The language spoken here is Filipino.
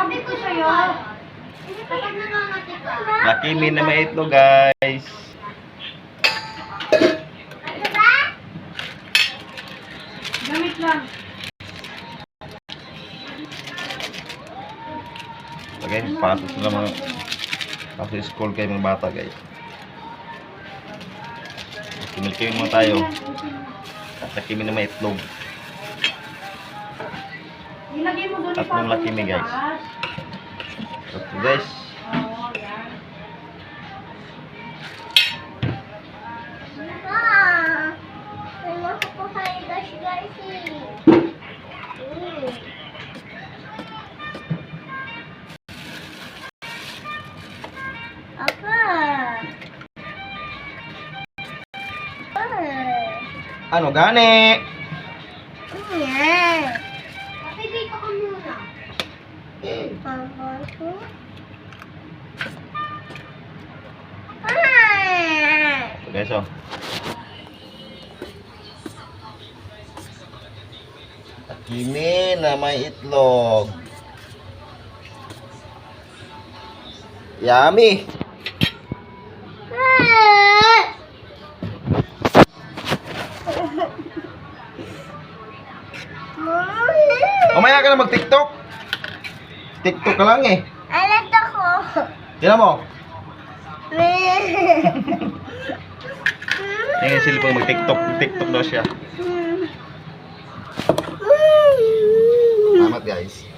Sabi ko sa'yo. Kapag nangangati ka. Lucky Me na may itlog, guys. Ano ba? Gamit lang. Okay, pasok sila mga pasok school kayo mga bata, guys. Kimil-kimil mo tayo. Lucky Me na may itlog. Ilagay mo doon Tatlong Lucky Me, guys. Okay, guys. Ano gani? Pili ka muna. Guys, oh. Lucky Me na may itlog. Yummy. Mamaya ka na mag-TikTok. TikTok ka lang eh. Alat ako. Tignan mo. Yung cellphone mag-TikTok. TikTok daw siya. Salamat, guys.